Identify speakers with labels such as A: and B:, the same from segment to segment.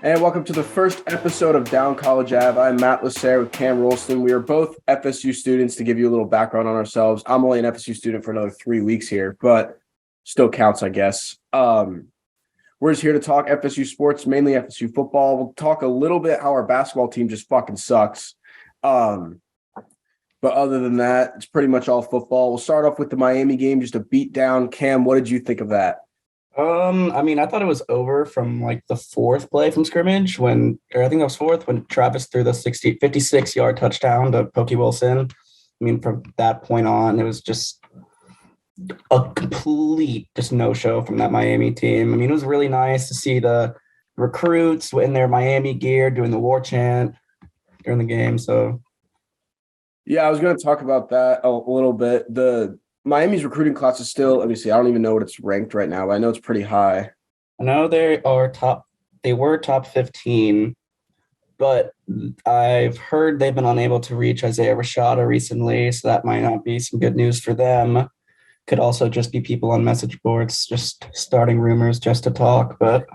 A: And welcome to the first episode of Down College Ave. I'm Matt Lasser with Cam Rolston. We are both FSU students. To give you a little background on ourselves, I'm only an FSU student for another 3 weeks here, but still counts, I guess. We're just here to talk FSU sports, mainly FSU football. We'll talk a little bit how our basketball team just fucking sucks. But other than that, it's pretty much all football. We'll start off with the Miami game, just a beat down. Cam, what did you think of that?
B: I thought it was over from like the fourth play from scrimmage I think that was fourth when Travis threw the 56-yard touchdown to Pokey Wilson. From that point on, it was just a complete just no-show from that Miami team. It was really nice to see the recruits in their Miami gear doing the war chant during the game. So,
A: yeah, I was going to talk about that a little bit. The Miami's recruiting class is still, let me see, I don't even know what it's ranked right now, but I know it's pretty high.
B: I know they were top 15, but I've heard they've been unable to reach Isaiah Rashada recently, so that might not be some good news for them. Could also just be people on message boards just starting rumors just to talk. But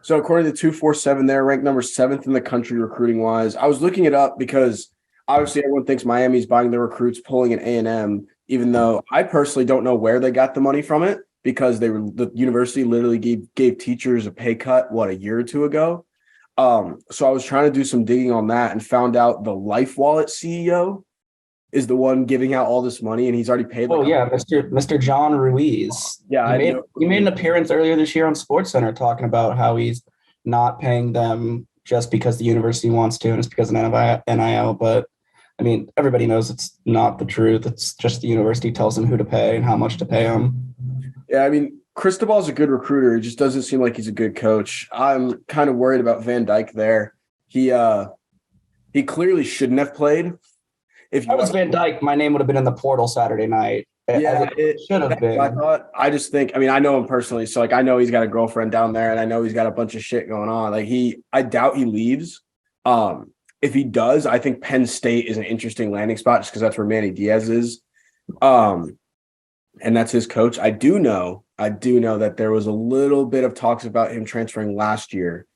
A: so according to 247, they're ranked number 7th in the country recruiting-wise. I was looking it up because obviously everyone thinks Miami's buying their recruits, pulling an A&M, even though I personally don't know where they got the money from it because the university literally gave teachers a pay cut, a year or two ago. So I was trying to do some digging on that and found out the Life Wallet CEO is the one giving out all this money, and he's already paid.
B: Mr. John Ruiz.
A: Yeah,
B: he made an appearance earlier this year on SportsCenter talking about how he's not paying them just because the university wants to, and it's because of NIL. But everybody knows it's not the truth. It's just the university tells them who to pay and how much to pay them.
A: Yeah, Cristobal's a good recruiter. He just doesn't seem like he's a good coach. I'm kind of worried about Van Dyke there. He clearly shouldn't have played.
B: If I was Van Dyke, my name would have been in the portal Saturday night.
A: Yeah, it should have been. I just think, I know him personally, so I know he's got a girlfriend down there, and I know he's got a bunch of shit going on. I doubt he leaves. If he does, I think Penn State is an interesting landing spot just because that's where Manny Diaz is. And that's his coach. I do know that there was a little bit of talks about him transferring last year.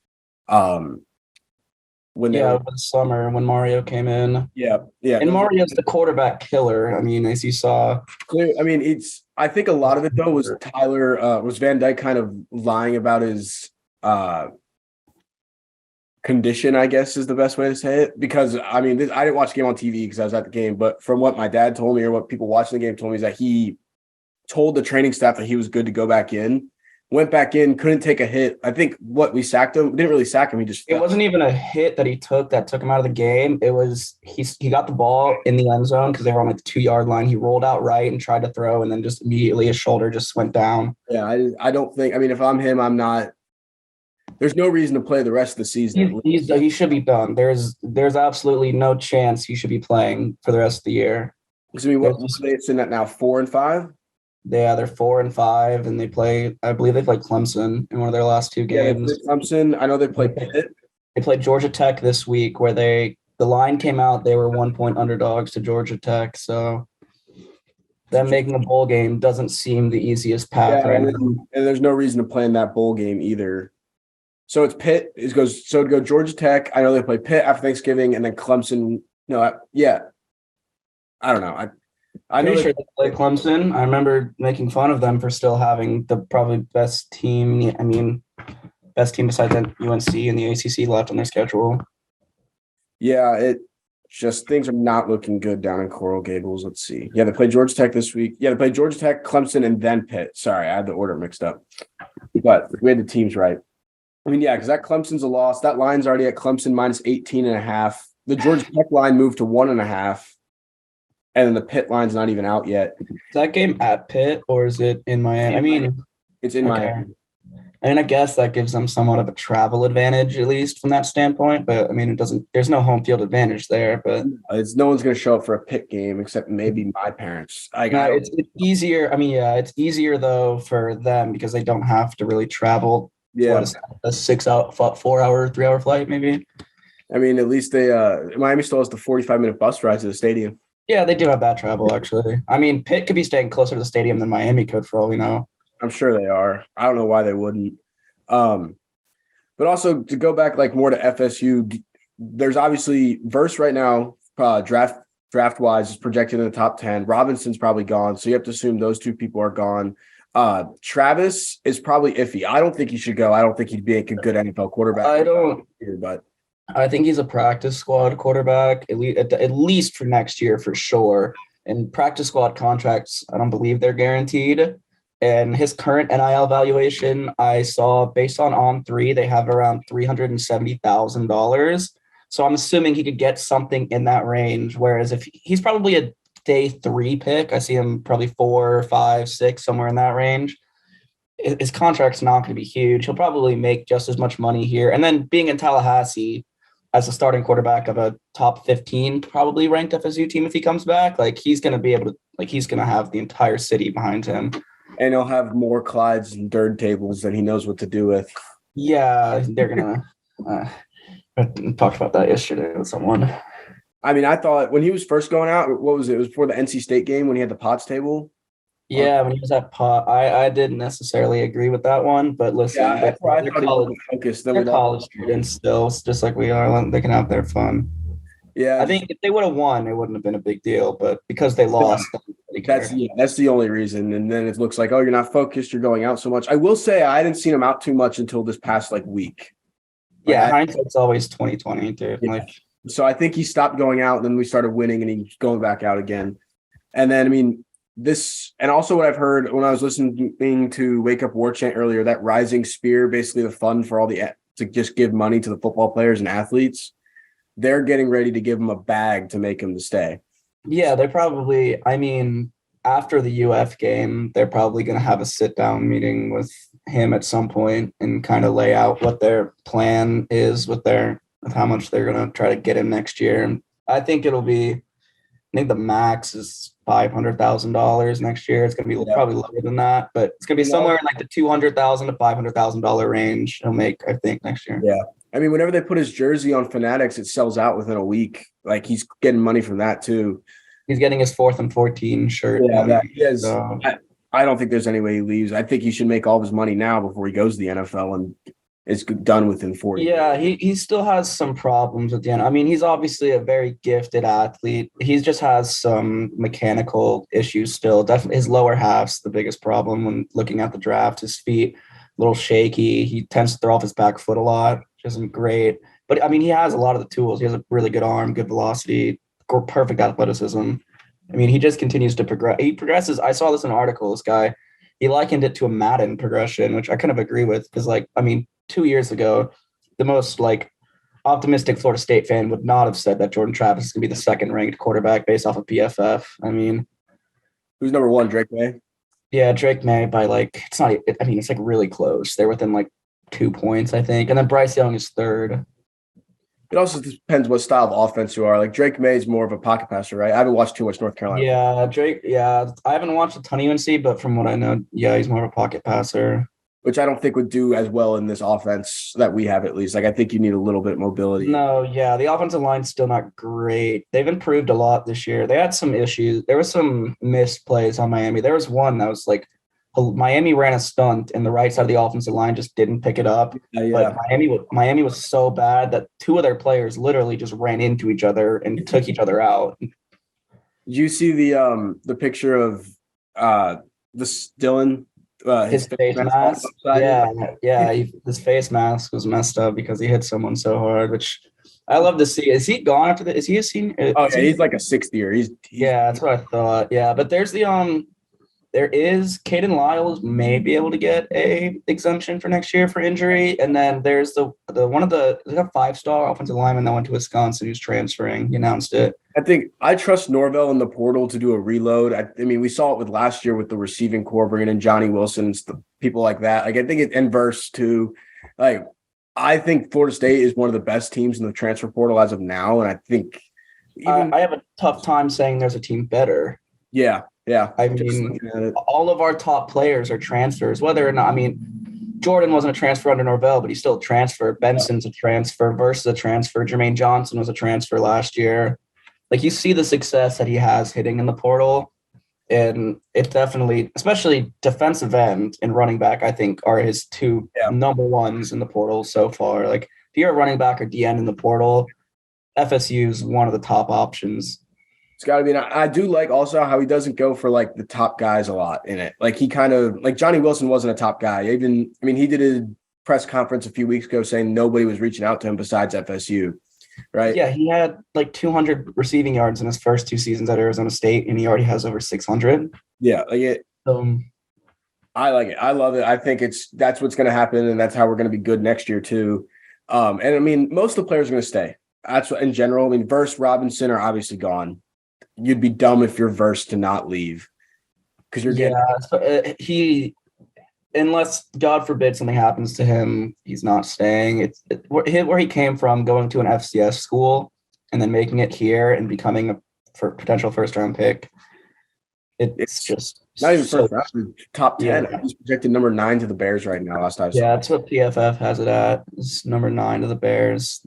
B: Summer when Mario came in.
A: Yeah.
B: And Mario's the quarterback killer. As you saw.
A: I think a lot of it though was was Van Dyke kind of lying about his condition, I guess is the best way to say it. Because I didn't watch the game on TV because I was at the game, but from what my dad told me or what people watching the game told me is that he told the training staff that he was good to go back in. Went back in, couldn't take a hit. I think we sacked him. We didn't really sack him. It
B: wasn't even a hit that he took that took him out of the game. It was he got the ball in the end zone because they were on the 2-yard line. He rolled out right and tried to throw, and then just immediately his shoulder just went down.
A: Yeah, I don't think. If I'm him, I'm not. There's no reason to play the rest of the season.
B: He should be done. There's absolutely no chance he should be playing for the rest of the year.
A: What they sitting at now? 4-5.
B: Yeah, they're 4-5, and I believe they play Clemson in one of their last 2 games.
A: Yeah, Clemson. I know they played Pitt.
B: They played Georgia Tech this week, where the line came out. They were 1-point underdogs to Georgia Tech. So them making a bowl game doesn't seem the easiest path right now.
A: And there's no reason to play in that bowl game either. So it's Pitt. To go Georgia Tech. I know they play Pitt after Thanksgiving, and then Clemson. I don't know.
B: I'm pretty sure they play Clemson. I remember making fun of them for still having the probably best team. Best team besides UNC and the ACC left on their schedule.
A: Yeah, it just things are not looking good down in Coral Gables. Let's see. Yeah, they play Georgia Tech this week. Yeah, they play Georgia Tech, Clemson, and then Pitt. Sorry, I had the order mixed up. But we had the teams right. Because that Clemson's a loss. That line's already at Clemson minus 18.5. The Georgia Tech line moved to 1.5. And then the Pitt line's not even out yet.
B: Is that game at Pitt or is it in Miami?
A: It's in Miami.
B: I guess that gives them somewhat of a travel advantage, at least from that standpoint. But it doesn't. There's no home field advantage there. But
A: no one's going to show up for a Pitt game except maybe my parents.
B: It's easier. It's easier though for them because they don't have to really travel.
A: Yeah,
B: a 4-hour, 3-hour flight, maybe.
A: At least Miami still has the 45-minute bus ride to the stadium.
B: Yeah, they do have that travel, actually. Pitt could be staying closer to the stadium than Miami could, for all we know.
A: I'm sure they are. I don't know why they wouldn't. But also to go back like more to FSU, there's obviously Verse right now, draft wise is projected in the top 10. Robinson's probably gone, so you have to assume those two people are gone. Travis is probably iffy. I don't think he should go. I don't think he'd be a good NFL quarterback. But
B: I think he's a practice squad quarterback, at least for next year for sure. And practice squad contracts, I don't believe they're guaranteed. And his current NIL valuation, I saw based on three, they have around $370,000. So I'm assuming he could get something in that range. Whereas if he's probably a day 3 pick, I see him probably 4, 5, 6, somewhere in that range. His contract's not going to be huge. He'll probably make just as much money here. And then being in Tallahassee as a starting quarterback of a top 15, probably ranked FSU team, if he comes back, like he's going to be able to, like he's going to have the entire city behind him.
A: And he'll have more Clydes and Durd tables than he knows what to do with.
B: Yeah, they're going to I talked about that yesterday with someone.
A: I mean, I thought when he was first going out, what was it? It was before the NC State game when he had the Potts table.
B: Yeah, when he was at Pot, I didn't necessarily agree with that one, but listen,
A: they're college
B: students still, just like we are. They can have their fun.
A: Yeah,
B: I think if they would have won, it wouldn't have been a big deal, but because they lost,
A: that's the only reason. And then it looks like, oh, you're not focused, you're going out so much. I will say I hadn't seen him out too much until this past week.
B: Yeah, hindsight's always 2020, dude.
A: Yeah. So I think he stopped going out, and then we started winning, and he's going back out again. And then, I mean, this, and also what I've heard when I was listening to Wake Up War Chant earlier, that Rising Spear, basically the fund for to just give money to the football players and athletes, they're getting ready to give him a bag to make him to stay.
B: Yeah, they're probably, I mean, after the UF game, they're probably going to have a sit-down meeting with him at some point and kind of lay out what their plan is with how much they're going to try to get him next year. And I think I think the max is $500,000 next year. It's going to be probably lower than that, but it's going to be somewhere in like the $200,000 to $500,000 range he'll make, I think, next year.
A: Yeah. I mean, whenever they put his jersey on Fanatics, it sells out within a week. Like, he's getting money from that too.
B: He's getting his 4th and 14 shirt.
A: Yeah, so. I don't think there's any way he leaves. I think he should make all of his money now before he goes to the NFL and is done within 4 years.
B: Yeah, he still has some problems at the end. I mean, he's obviously a very gifted athlete. He just has some mechanical issues still. Definitely his lower half's the biggest problem when looking at the draft. His feet, a little shaky. He tends to throw off his back foot a lot, which isn't great. But, I mean, he has a lot of the tools. He has a really good arm, good velocity, perfect athleticism. I mean, he just continues to progress. He progresses. I saw this in an article. This guy, he likened it to a Madden progression, which I kind of agree with. Because, 2 years ago, the most optimistic Florida State fan would not have said that Jordan Travis is going to be the 2nd-ranked quarterback based off of PFF. I mean,
A: who's number 1? Drake May.
B: Yeah, Drake May by it's not. I mean, it's really close. They're within 2 points, I think, and then Bryce Young is 3rd.
A: It also depends what style of offense you are. Drake May is more of a pocket passer, right? I haven't watched too much North Carolina.
B: Yeah, Drake. Yeah, I haven't watched a ton of UNC, but from what I know, yeah, he's more of a pocket passer.
A: Which I don't think would do as well in this offense that we have, at least. I think you need a little bit of mobility.
B: No, yeah, the offensive line's still not great. They've improved a lot this year. They had some issues. There was some missed plays on Miami. There was one that was Miami ran a stunt and the right side of the offensive line just didn't pick it up. But Miami was so bad that 2 of their players literally just ran into each other and took each other out.
A: Did you see the picture of this Dylan?
B: His face mask. His face mask was messed up because he hit someone so hard, which I love to see. Is he gone after that? Is he a senior?
A: Oh, yeah, he's like a 6th year. He's
B: that's what I thought. Yeah, but there's there is Caden Lyles may be able to get a exemption for next year for injury, and then there's the one of the 5-star offensive lineman that went to Wisconsin who's transferring. He announced it.
A: I think I trust Norvell in the portal to do a reload. I mean, we saw it with last year with the receiving core bringing in Johnny Wilson and people like that. I think it inverse too. I think Florida State is one of the best teams in the transfer portal as of now, and I think
B: I have a tough time saying there's a team better.
A: Yeah.
B: I mean, all of our top players are transfers, whether or not, I mean, Jordan wasn't a transfer under Norvell, but he's still a transfer. Benson's a transfer. Versus a transfer. Jermaine Johnson was a transfer last year. You see the success that he has hitting in the portal. And it definitely, especially defensive end and running back, I think are his two number ones in the portal so far. Like if you're a running back or DN in the portal, FSU is one of the top options.
A: It's got to be. And I do like also how he doesn't go for like the top guys a lot in it. Like he kind of like Johnny Wilson wasn't a top guy. He did a press conference a few weeks ago saying nobody was reaching out to him besides FSU. Right.
B: Yeah, he had like 200 receiving yards in his first 2 seasons at Arizona State, and he already has over 600.
A: Yeah, like it. I like it. I love it. I think that's what's going to happen, and that's how we're going to be good next year too. And I mean, most of the players are going to stay. That's what, in general. I mean, Verse, Robinson are obviously gone. You'd be dumb if you're Verse to not leave because you're getting.
B: Yeah, so, unless God forbid something happens to him, he's not staying. Where he came from, going to an FCS school and then making it here and becoming a potential first round pick. It's just
A: not even first round, top 10. Yeah. He's projected number 9 to the Bears right now. Last I saw.
B: Yeah, that's what PFF has it at. It's number 9 to the Bears.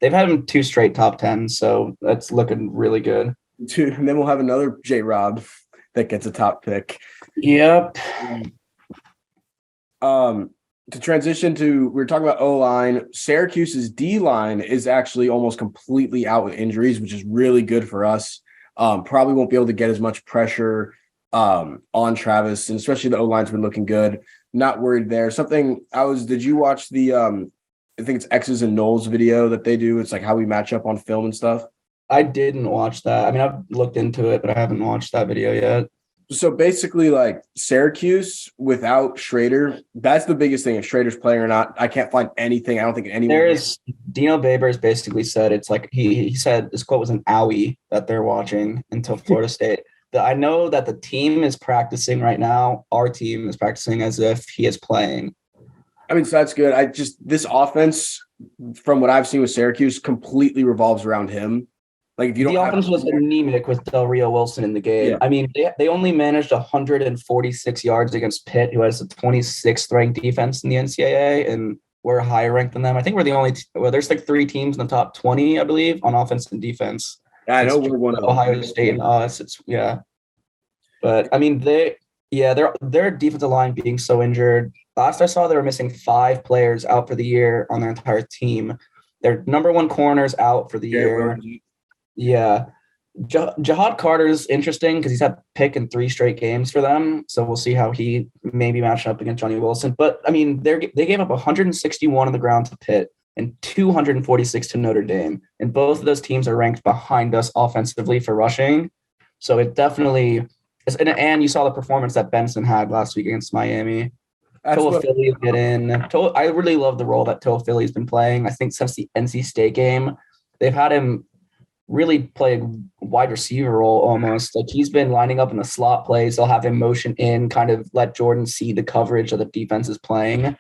B: They've had him 2 straight top 10, so that's looking really good.
A: And then we'll have another J-Rob that gets a top pick.
B: Yep.
A: To transition to, we were talking about O-line. Syracuse's D-line is actually almost completely out with injuries, which is really good for us. Probably won't be able to get as much pressure on Travis, and especially the O-line's been looking good. Not worried there. Did you watch the, I think it's X's and Knowles video that they do? It's like how we match up on film and stuff.
B: I didn't watch that. I mean, I've looked into it, but I haven't watched that video yet.
A: So basically, like Syracuse without Schrader, that's the biggest thing. If Schrader's playing or not, I can't find anything. I don't think anyone.
B: Dino Babers basically said it's like he said this quote was an owie that they're watching until Florida State. I know that the team is practicing right now. Our team is practicing as if he is playing.
A: I mean, so that's good. This offense, from what I've seen with Syracuse, completely revolves around him. Like if you don't,
B: the offense was anemic with Del Rio Wilson in the game. Yeah. I mean, they only managed 146 yards against Pitt, who has the 26th ranked defense in the NCAA, and we're higher ranked than them. I think we're the only. There's like 3 teams in the top 20, I believe, on offense and defense.
A: Yeah, I know we're one of
B: Ohio State and us. But I mean, their defensive line being so injured. Last I saw, they were missing 5 players out for the year on their entire team. Their number 1 corner's out for the year. Yeah. Jahad Carter's interesting because he's had pick in 3 straight games for them. So we'll see how he maybe matched up against Johnny Wilson. But, I mean, they gave up 161 on the ground to Pitt and 246 to Notre Dame. And both of those teams are ranked behind us offensively for rushing. So it definitely – and you saw the performance that Benson had last week against Miami. Toa Philly get in. I really love the role that Toa Philly's been playing. I think since the NC State game, they've had him – really play a wide receiver role almost. Like he's been lining up in the slot plays. They'll have him motion in, kind of let Jordan see the coverage that the defense is playing.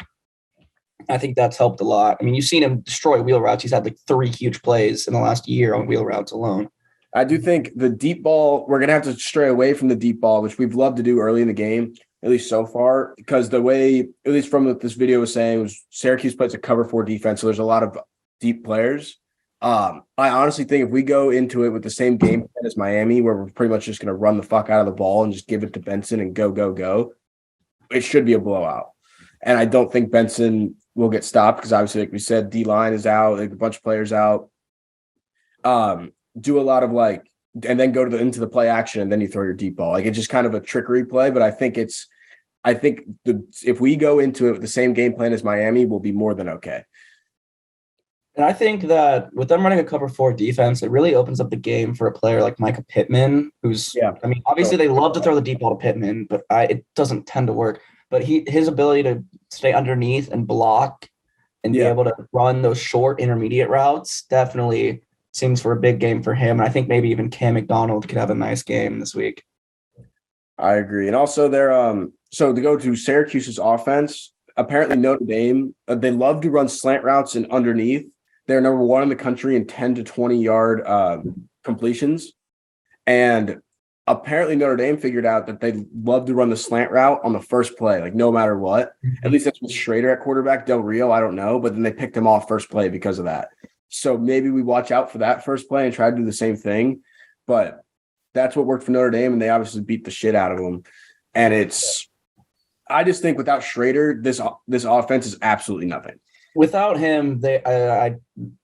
B: I think that's helped a lot. I mean, you've seen him destroy wheel routes. He's had like 3 huge plays in the last year on wheel routes alone.
A: I do think the deep ball, we're going to have to stray away from the deep ball, which we've loved to do early in the game, at least so far, because the way, at least from what this video was saying, was Syracuse plays a cover 4 defense. So there's a lot of deep players. I honestly think if we go into it with the same game plan as Miami, where we're pretty much just going to run the fuck out of the ball and just give it to Benson and go, it should be a blowout. And I don't think Benson will get stopped because obviously, like we said, D-line is out, like a bunch of players out. Do a lot of and then go into the play action and then you throw your deep ball. Like it's just kind of a trickery play, but I think if we go into it with the same game plan as Miami, we'll be more than okay.
B: And I think that with them running a cover 4 defense, it really opens up the game for a player like Micah Pittman, who's, I mean, obviously they love to throw the deep ball to Pittman, but it doesn't tend to work. But his ability to stay underneath and block and be able to run those short intermediate routes definitely seems for a big game for him. And I think maybe even Cam McDonald could have a nice game this week.
A: I agree. And also so to go to Syracuse's offense, apparently Notre Dame, they love to run slant routes and underneath. They're number 1 in the country in 10 to 20-yard completions. And apparently Notre Dame figured out that they love to run the slant route on the first play, like no matter what. At least that's with Schrader at quarterback. Del Rio, I don't know. But then they picked him off first play because of that. So maybe we watch out for that first play and try to do the same thing. But That's what worked for Notre Dame, and they obviously beat the shit out of them. And I just think without Schrader, this offense is absolutely nothing.
B: Without him, I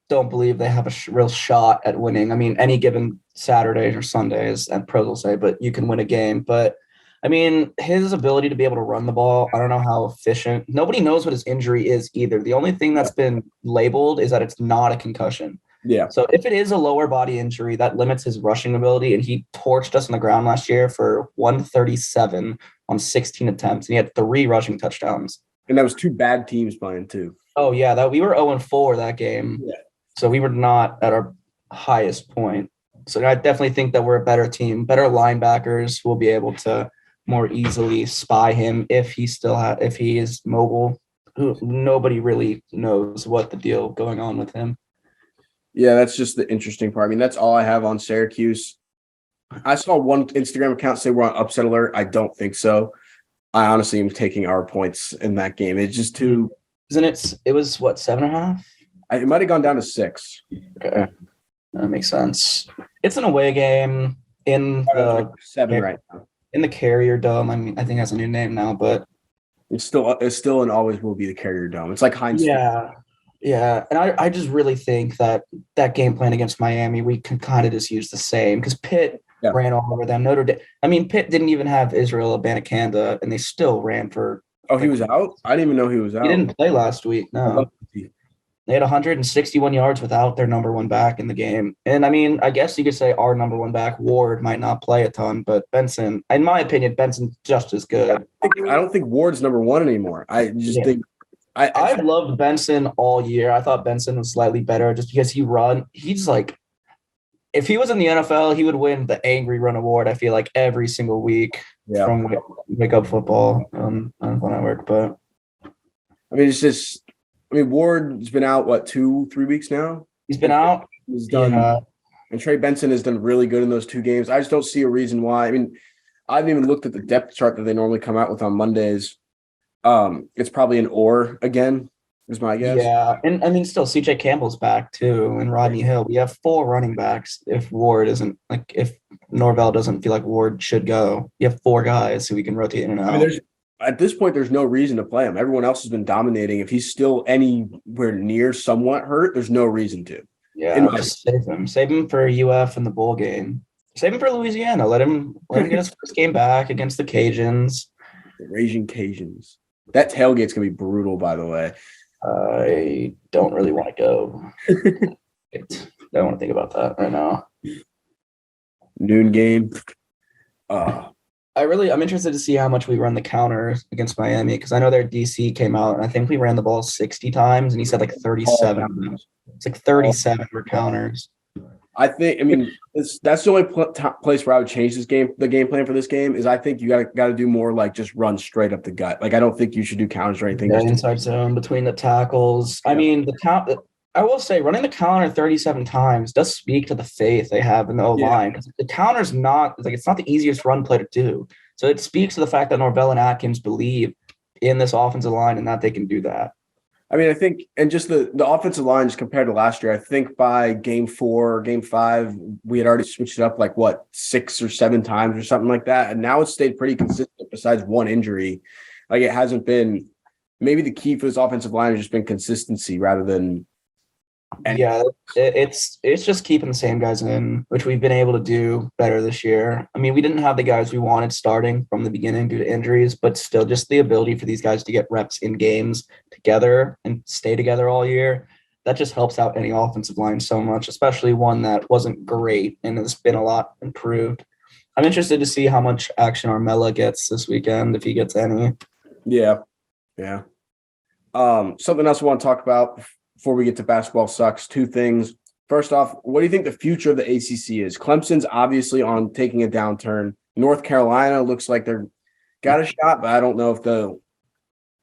B: don't believe they have a real shot at winning. I mean, any given Saturdays or Sundays, and pros will say, but you can win a game. But I mean, his ability to be able to run the ball, I don't know how efficient. Nobody knows what his injury is either. The only thing that's been labeled is that it's not a concussion.
A: Yeah.
B: So if it is a lower body injury, that limits his rushing ability. And he torched us on the ground last year for 137 on 16 attempts. And he had 3 rushing touchdowns.
A: And that was 2 bad teams playing too.
B: Oh, yeah. That we were 0-4 that game.
A: Yeah.
B: So we were not at our highest point. So I definitely think that we're a better team, better linebackers will be able to more easily spy him if he is mobile. Nobody really knows what the deal going on with him.
A: Yeah, that's just the interesting part. I mean, that's all I have on Syracuse. I saw one Instagram account say we're on upset alert. I don't think so. I honestly am taking our points in that game. It's just too.
B: Isn't it? It was what, 7.5?
A: It might have gone down to 6.
B: Okay, that makes sense. It's an away game in the
A: 7 right now.
B: In the Carrier Dome. I mean, I think it has a new name now, but
A: it's still and always will be the Carrier Dome. It's like Heinz.
B: Yeah, and I just really think that game plan against Miami, we can kind of just use the same because Pitt ran all over them. Notre Dame. I mean, Pitt didn't even have Israel Abanikanda, and they still ran for.
A: Oh, he was out? I didn't even know he was out.
B: He didn't play last week. No. They had 161 yards without their number one back in the game. And, I mean, I guess you could say our number one back, Ward, might not play a ton, but Benson, in my opinion, Benson's just as good.
A: I don't think Ward's number one anymore. I just think –
B: I've loved Benson all year. I thought Benson was slightly better just because he's like – if he was in the NFL, he would win the Angry Run Award, I feel like, every single week from Wake Up Football on Network. But
A: I mean, it's just – I mean, Ward's been out, 2-3 weeks now?
B: He's been out.
A: He's done. Yeah. And Trey Benson has done really good in those 2 games. I just don't see a reason why. I mean, I haven't even looked at the depth chart that they normally come out with on Mondays. It's probably an or again, is my guess.
B: Yeah, and I mean, still, CJ Campbell's back too, and Rodney Hill. We have 4 running backs. If Norvell doesn't feel like Ward should go, you have 4 guys who we can rotate in and out.
A: I mean, at this point, there's no reason to play him. Everyone else has been dominating. If he's still anywhere near somewhat hurt, there's no reason to.
B: Yeah, just save him. Save him for UF in the bowl game. Save him for Louisiana. Let him get his first game back against the Cajuns.
A: The Raging Cajuns. That tailgate's going to be brutal, by the way.
B: I don't really want to go. I don't want to think about that right now.
A: Noon game.
B: I'm interested to see how much we run the counter against Miami because I know their DC came out and I think we ran the ball 60 times and he said like 37. It's like 37 were counters.
A: I mean, that's the only place where I would change the game plan for this game is I think you got to do more like just run straight up the gut. Like I don't think you should do counters or anything.
B: Yeah, inside zone between the tackles. Yeah. I mean, I will say running the counter 37 times does speak to the faith they have in the O-line. The counter's it's not the easiest run play to do. So it speaks to the fact that Norvell and Atkins believe in this offensive line and that they can do that.
A: I mean, I think, and just the offensive line just compared to last year, I think by game 4, game 5, we had already switched it up 6 or 7 times or something like that. And now it's stayed pretty consistent besides one injury. Like it hasn't been, maybe the key for this offensive line has just been consistency rather than.
B: Yeah, it's just keeping the same guys in, which we've been able to do better this year. I mean, we didn't have the guys we wanted starting from the beginning due to injuries, but still just the ability for these guys to get reps in games together and stay together all year. That just helps out any offensive line so much, especially one that wasn't great and has been a lot improved. I'm interested to see how much action Armella gets this weekend, if he gets any.
A: Yeah. Something else I want to talk about before we get to basketball sucks. 2 things. First off, what do you think the future of the ACC is? Clemson's obviously on taking a downturn. North Carolina looks like they're got a shot, but I don't know if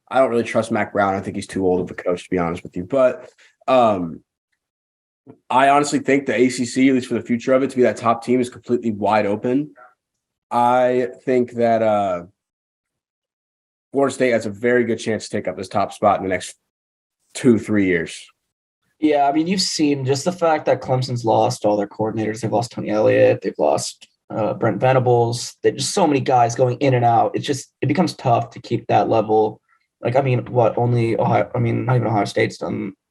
A: I don't really trust Mac Brown. I think he's too old of a coach, to be honest with you. But I honestly think the ACC, at least for the future of it, to be that top team is completely wide open. I think that Florida State has a very good chance to take up this top spot in the next 2-3 years.
B: Yeah, I mean, you've seen just the fact that Clemson's lost all their coordinators. They've lost Tony Elliott. They've lost Brent Venables. There's just so many guys going in and out. It becomes tough to keep that level. Like, I mean, only Ohio, I mean, not even Ohio State's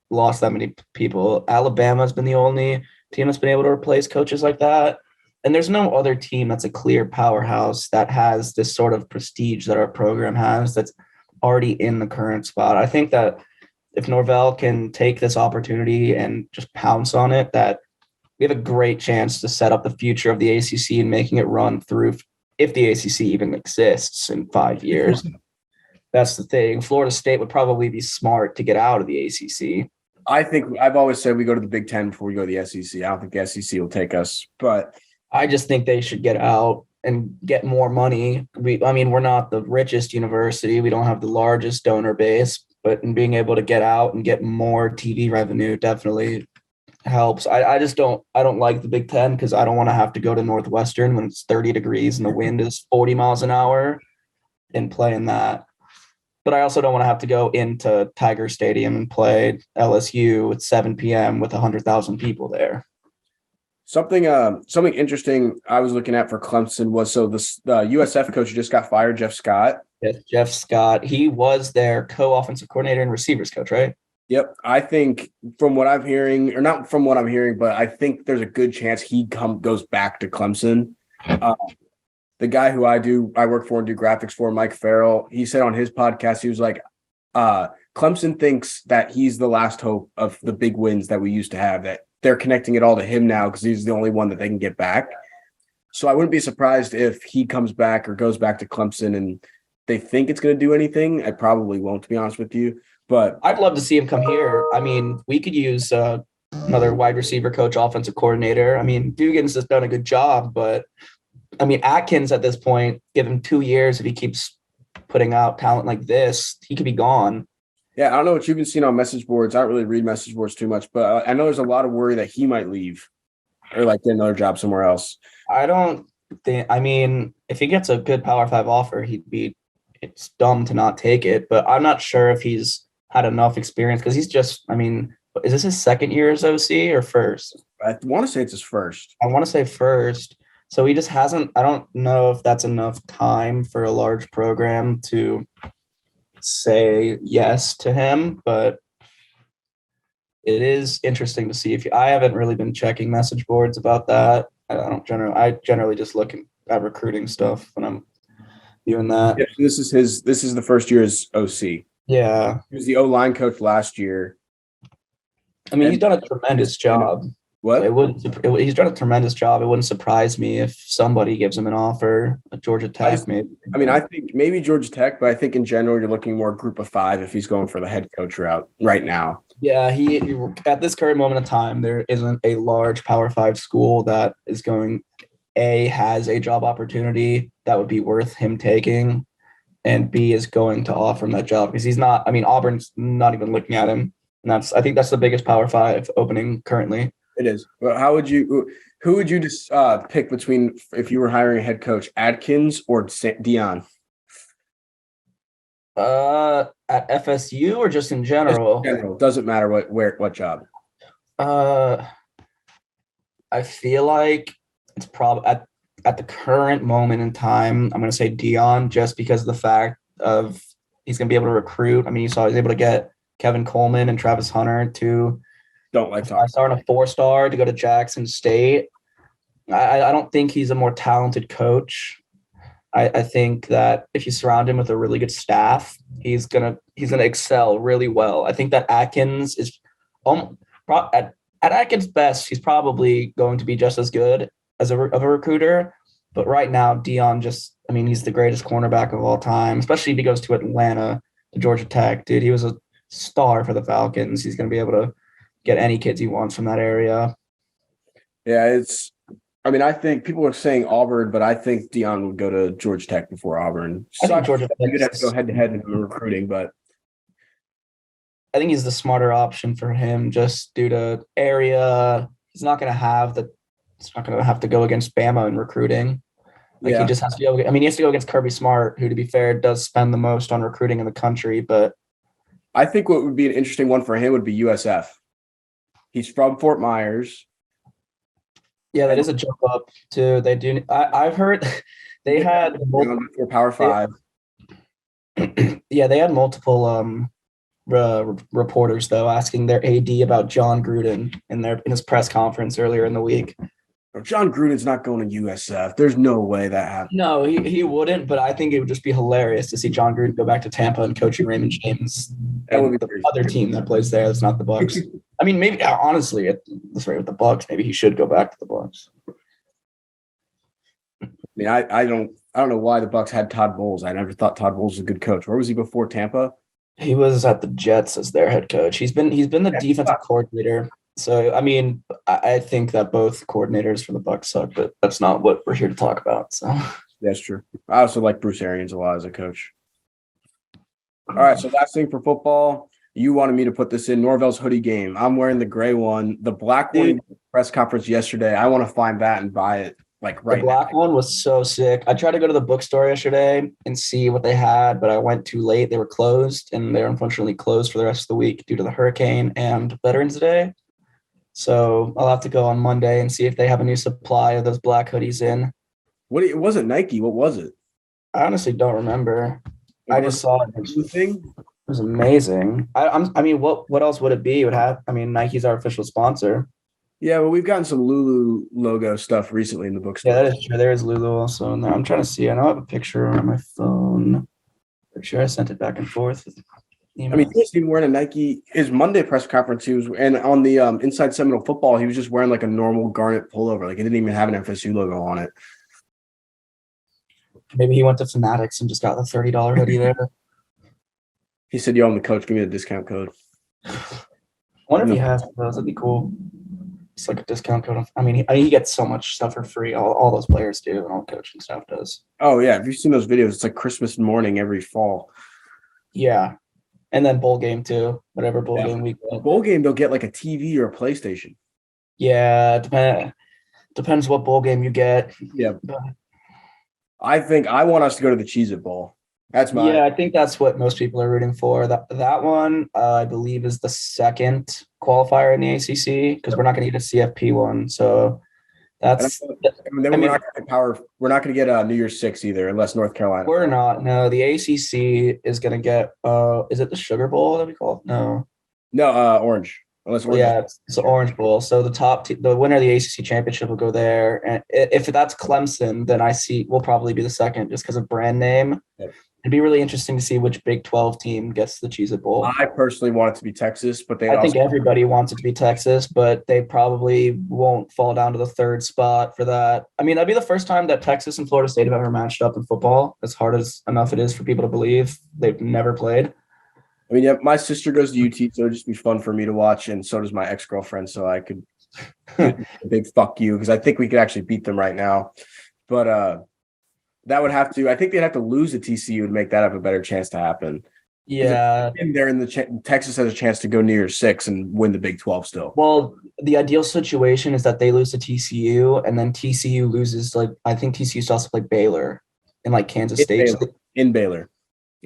B: lost that many people. Alabama's been the only team that's been able to replace coaches like that. And there's no other team that's a clear powerhouse that has this sort of prestige that our program has that's already in the current spot. I think that if Norvell can take this opportunity and just pounce on it, that we have a great chance to set up the future of the ACC and making it run through if the ACC even exists in 5 years. That's the thing. Florida State would probably be smart to get out of the ACC.
A: I think I've always said we go to the Big Ten before we go to the SEC. I don't think the SEC will take us, but
B: I just think they should get out and get more money. We're not the richest university. We don't have the largest donor base, but in being able to get out and get more TV revenue definitely helps. I don't like the Big Ten because I don't want to have to go to Northwestern when it's 30 degrees and the wind is 40 miles an hour and play in that. But I also don't want to have to go into Tiger Stadium and play LSU at 7 p.m. with 100,000 people there.
A: Something interesting I was looking at for Clemson was the USF coach who just got fired, Jeff Scott.
B: Yes, Jeff Scott. He was their co-offensive coordinator and receivers coach, right?
A: Yep. I think from what I'm hearing, or not from what I'm hearing, but I think there's a good chance he goes back to Clemson. The guy who I work for and do graphics for, Mike Farrell, he said on his podcast, he was like, Clemson thinks that he's the last hope of the big wins that we used to have, that they're connecting it all to him now because he's the only one that they can get back. So I wouldn't be surprised if he comes back or goes back to Clemson and they think it's going to do anything. I probably won't, to be honest with you. But
B: I'd love to see him come here. I mean, we could use another wide receiver coach, offensive coordinator. I mean, Dugan's has done a good job, but I mean, Atkins at this point, give him 2 years. If he keeps putting out talent like this, he could be gone.
A: Yeah, I don't know what you've been seeing on message boards. I don't really read message boards too much, but I know there's a lot of worry that he might leave or like get another job somewhere else.
B: I don't think, I mean, if he gets a good Power 5 offer, it's dumb to not take it, but I'm not sure if he's had enough experience because he's just, I mean, is this his second year as OC or first?
A: I want to say it's his first.
B: I want to say first. So he just hasn't, I don't know if that's enough time for a large program to say yes to him, but it is interesting to see. I haven't really been checking message boards about that. I generally just look at recruiting stuff when I'm doing that.
A: Yeah, this is the first year as OC.
B: Yeah.
A: He was the O-line coach last year.
B: I mean, he's done a tremendous job.
A: What?
B: He's done a tremendous job. It wouldn't surprise me if somebody gives him an offer at Georgia Tech, maybe.
A: I mean, I think maybe Georgia Tech, but I think in general you're looking more group of 5 if he's going for the head coach route right now.
B: Yeah, he at this current moment in time, there isn't a large Power 5 school that is has a job opportunity that would be worth him taking, and B is going to offer him that job because he's not. I mean, Auburn's not even looking at him, and I think that's the biggest Power 5 opening currently.
A: It is. But who would you just pick between if you were hiring a head coach, Atkins or Dion?
B: At FSU or just in general?
A: In general, doesn't matter what job.
B: I feel like it's probably at the current moment in time, I'm going to say Dion, just because of the fact of he's going to be able to recruit. I mean, you saw he's able to get Kevin Coleman and Travis Hunter to
A: don't like talking.
B: 5-star and a 4-star to go to Jackson State. I don't think he's a more talented coach. I think that if you surround him with a really good staff, he's gonna excel really well. I think that Atkins is at Atkins' best, he's probably going to be just as good as of a recruiter. But right now, Dion he's the greatest cornerback of all time, especially if he goes to Atlanta, to Georgia Tech. Dude, he was a star for the Falcons. He's going to be able to get any kids he wants from that area.
A: Yeah, I think people are saying Auburn, but I think Dion would go to Georgia Tech before Auburn.
B: I think Georgia Tech.
A: You'd have to go head-to-head in recruiting, but
B: I think he's the smarter option for him just due to area. He's not going to have to go against Bama in recruiting. He just has to go. He has to go against Kirby Smart, who, to be fair, does spend the most on recruiting in the country. But
A: I think what would be an interesting one for him would be USF. He's from Fort Myers.
B: Yeah, that is a jump up too. They do. I've heard they had
A: for Power Five.
B: Yeah, they had multiple reporters though asking their AD about John Gruden in his press conference earlier in the week.
A: John Gruden's not going to USF. There's no way that happens.
B: No, he wouldn't, but I think it would just be hilarious to see John Gruden go back to Tampa and coaching Raymond James and the other team that plays there. That's not the Bucks. I mean, maybe honestly, at this rate with the Bucks, maybe he should go back to the Bucks.
A: I mean, I don't know why the Bucks had Todd Bowles. I never thought Todd Bowles was a good coach. Where was he before Tampa?
B: He was at the Jets as their head coach. He's been the defensive coordinator. So, I mean, I think that both coordinators for the Bucs suck, but that's not what we're here to talk about. So
A: that's true. I also like Bruce Arians a lot as a coach. All right, so last thing for football, you wanted me to put this in Norvell's hoodie game. I'm wearing the gray one. The black one press conference yesterday. I want to find that and buy it like right now. The
B: black one was so sick. I tried to go to the bookstore yesterday and see what they had, but I went too late. They were closed, and they're unfortunately closed for the rest of the week due to the hurricane and Veterans Day. So I'll have to go on Monday and see if they have a new supply of those black hoodies in.
A: It wasn't Nike. What was it?
B: I honestly don't remember. I just saw it. It was amazing. I mean, what else would it be? It would have. I mean, Nike's our official sponsor.
A: Yeah, well, we've gotten some Lulu logo stuff recently in the bookstore.
B: Yeah, that is true. There is Lulu also in there. I'm trying to see. I know I have a picture on my phone. Pretty sure I sent it back and forth.
A: I mean, he wasn't even wearing a Nike. His Monday press conference, and on the Inside Seminole Football, he was just wearing like a normal garnet pullover. Like, it didn't even have an FSU logo on it.
B: Maybe he went to Fanatics and just got the $30 hoodie there.
A: He said, "Yo, I'm the coach. Give me the discount code."
B: I wonder if he has those. That'd be cool. It's like a discount code. I mean, he gets so much stuff for free. All those players do, and all coaching staff does.
A: Oh yeah, if you've seen those videos, it's like Christmas morning every fall.
B: Yeah. And then bowl game too, whatever bowl game we get.
A: Bowl game, they'll get like a TV or a PlayStation.
B: Yeah, depends what bowl game you get.
A: Yeah. I think I want us to go to the Cheez-It Bowl. That's my.
B: Yeah, I think that's what most people are rooting for. That one, I believe, is the second qualifier in the ACC because we're not going to get a CFP one. So that's.
A: We're not going to get a New Year's Six either, unless North Carolina.
B: We're not. No, the ACC is going to get. Is it the Sugar Bowl that we call it? No,
A: Orange. Unless Orange.
B: Yeah, it's the Orange Bowl. So the winner of the ACC championship will go there, and if that's Clemson, then we'll probably be the second just because of brand name. Yep. It'd be really interesting to see which Big 12 team gets the Cheez-It Bowl.
A: I personally want it to be Texas, but
B: I think everybody wants it to be Texas, but they probably won't fall down to the third spot for that. I mean, that'd be the first time that Texas and Florida State have ever matched up in football. As hard as enough it is for people to believe, they've never played.
A: I mean, yeah, my sister goes to UT, so it'd just be fun for me to watch, and so does my ex-girlfriend, so I could a big fuck you, because I think we could actually beat them right now. But that would have to – I think they'd have to lose to TCU to make that have a better chance to happen.
B: Yeah.
A: And they're in Texas has a chance to go New Year's Six and win the Big 12 still.
B: Well, the ideal situation is that they lose to TCU, and then TCU loses, like, I think TCU still has to play Baylor in, like, Kansas State.
A: In Baylor,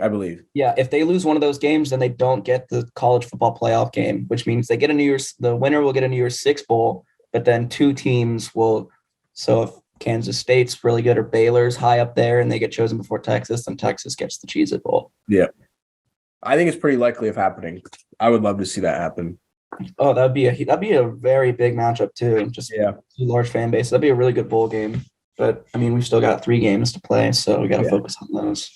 A: I believe.
B: Yeah, if they lose one of those games, then they don't get the college football playoff game, which means they get the winner will get a New Year's Six bowl, but then two teams will. So if Kansas State's really good or Baylor's high up there and they get chosen before Texas, then Texas gets the Cheez-It Bowl.
A: Yeah. I think it's pretty likely of happening. I would love to see that happen.
B: Oh, that'd be a very big matchup too. Just large fan base. That'd be a really good bowl game. But I mean, we've still got 3 games to play, so we got to focus on those.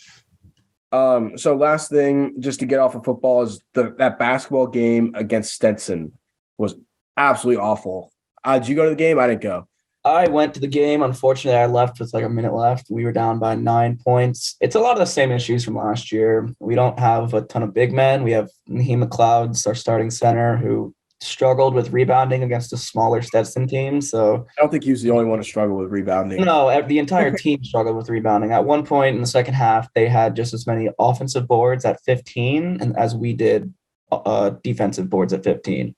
A: So last thing, just to get off of football, is that basketball game against Stetson was absolutely awful. Did you go to the game? I didn't go.
B: I went to the game. Unfortunately, I left with like a minute left. We were down by 9 points. It's a lot of the same issues from last year. We don't have a ton of big men. We have Naheem McLeod's our starting center, who struggled with rebounding against a smaller Stetson team. So
A: I don't think he was the only one to struggle with rebounding.
B: No, the entire team struggled with rebounding. At one point in the second half, they had just as many offensive boards at 15 and as we did defensive boards at 15.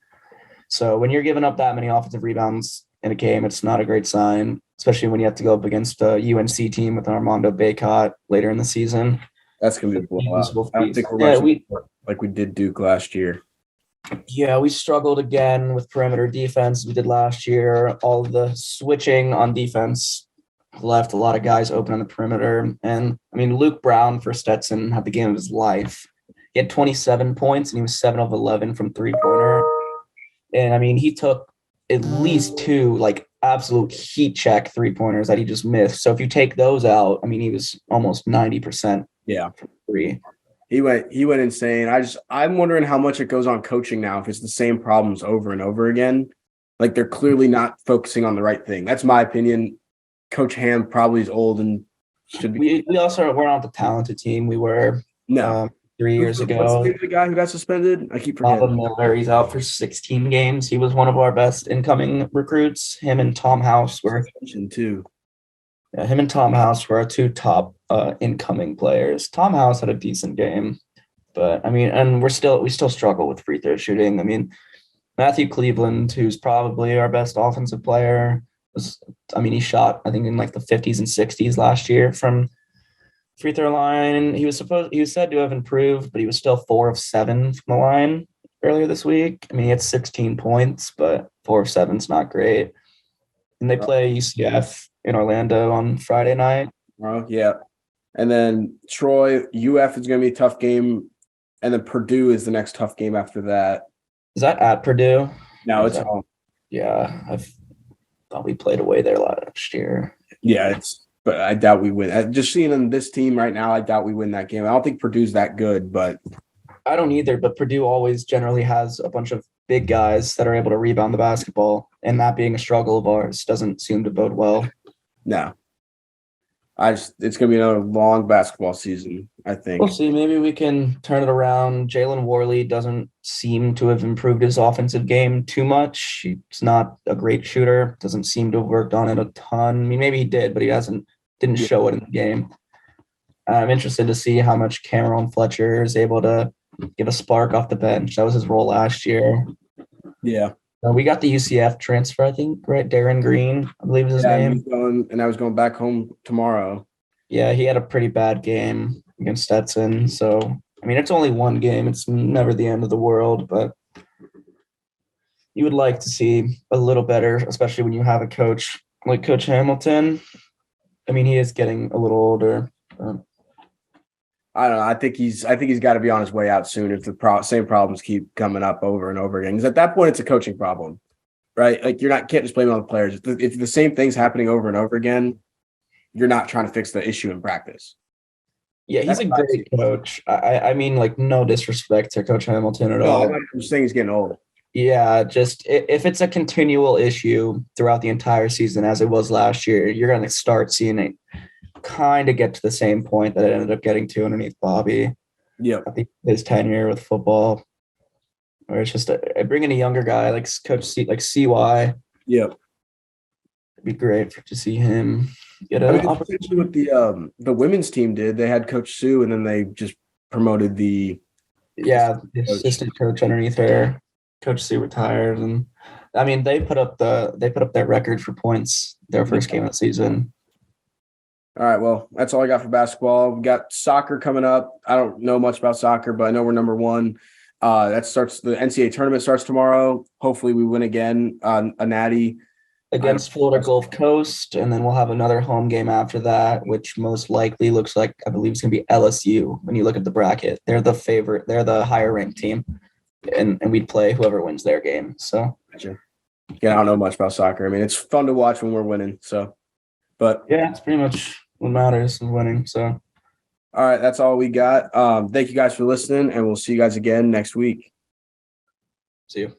B: So when you're giving up that many offensive rebounds in a game, it's not a great sign, especially when you have to go up against a UNC team with Armando Bacot later in the season.
A: That's going to be a blowout. I don't think we're like we did Duke last year.
B: Yeah, we struggled again with perimeter defense. We did last year. All of the switching on defense left a lot of guys open on the perimeter. And I mean, Luke Brown for Stetson had the game of his life. He had 27 points and he was 7 of 11 from three-pointer. And I mean, he took at least two like absolute heat check three-pointers that he just missed. So if you take those out, I mean, he was almost 90%
A: Yeah.
B: from three.
A: He went insane. I'm wondering how much it goes on coaching now if it's the same problems over and over again. Like they're clearly not focusing on the right thing. That's my opinion. Coach Ham probably is old and should be.
B: We also we're not the talented team we were
A: No.
B: 3 years
A: What's the
B: ago.
A: name of the guy who got suspended? I keep forgetting.
B: Bob Miller, he's out for 16 games. He was one of our best incoming recruits. Him and Tom House were
A: too.
B: Yeah, him and Tom House were our two top incoming players. Tom House had a decent game, but I mean, and we still struggle with free throw shooting. I mean, Matthew Cleveland, who's probably our best offensive player, he shot I think in like the 50s and 60s last year from free throw line. He was said to have improved, but he was still 4 of 7 from the line earlier this week. I mean, he had 16 points, but 4 of 7 is not great. And they play UCF in Orlando on Friday night.
A: Oh, yeah. And then Troy, UF is going to be a tough game. And then Purdue is the next tough game after that.
B: Is that at Purdue?
A: No, it's home.
B: Yeah, I thought we played away there last year.
A: Yeah, but I doubt we win. Just seeing in this team right now, I doubt we win that game. I don't think Purdue's that good, but
B: I don't either. But Purdue always generally has a bunch of big guys that are able to rebound the basketball, and that being a struggle of ours doesn't seem to bode well.
A: No. It's going to be another long basketball season, I think.
B: We'll see. Maybe we can turn it around. Jalen Worley doesn't seem to have improved his offensive game too much. He's not a great shooter. Doesn't seem to have worked on it a ton. I mean, maybe he did, but he didn't show it in the game. I'm interested to see how much Cameron Fletcher is able to give a spark off the bench. That was his role last year.
A: Yeah.
B: We got the UCF transfer, I think, right? Darren Green, I believe is his name.
A: I was going back home tomorrow.
B: Yeah, he had a pretty bad game against Stetson. So, I mean, it's only one game. It's never the end of the world, but you would like to see a little better, especially when you have a coach like Coach Hamilton. I mean, he is getting a little older.
A: I don't know. I think he's got to be on his way out soon if the same problems keep coming up over and over again. Because at that point, it's a coaching problem, right? Like can't just blame it on the players. If the same thing's happening over and over again, you're not trying to fix the issue in practice.
B: Yeah, he's a great coach. I mean, like, no disrespect to Coach Hamilton at all.
A: I'm just saying he's getting old.
B: Yeah, just if it's a continual issue throughout the entire season as it was last year, you're going to start seeing it kind of get to the same point that it ended up getting to underneath Bobby.
A: Yeah,
B: I think his tenure with football, where it's just bringing a younger guy like Coach CY.
A: Yeah,
B: it'd be great to see him get
A: opportunity. What the women's team did, they had Coach Sue, and then they just promoted the
B: assistant coach underneath her. Coach Sue retired, and I mean they put up their record for points their first game of the season.
A: All right, well, that's all I got for basketball. We got soccer coming up. I don't know much about soccer, but I know we're number one. The NCAA tournament starts tomorrow. Hopefully we win again on a natty.
B: Against Florida Gulf Coast, and then we'll have another home game after that, which most likely looks like, I believe it's going to be LSU. When you look at the bracket, they're the favorite. They're the higher ranked team, and we'd play whoever wins their game. So,
A: gotcha. Yeah, I don't know much about soccer. I mean, it's fun to watch when we're winning. So, but
B: yeah, it's pretty much what matters is winning. So,
A: all right, that's all we got. Thank you guys for listening, and we'll see you guys again next week.
B: See you.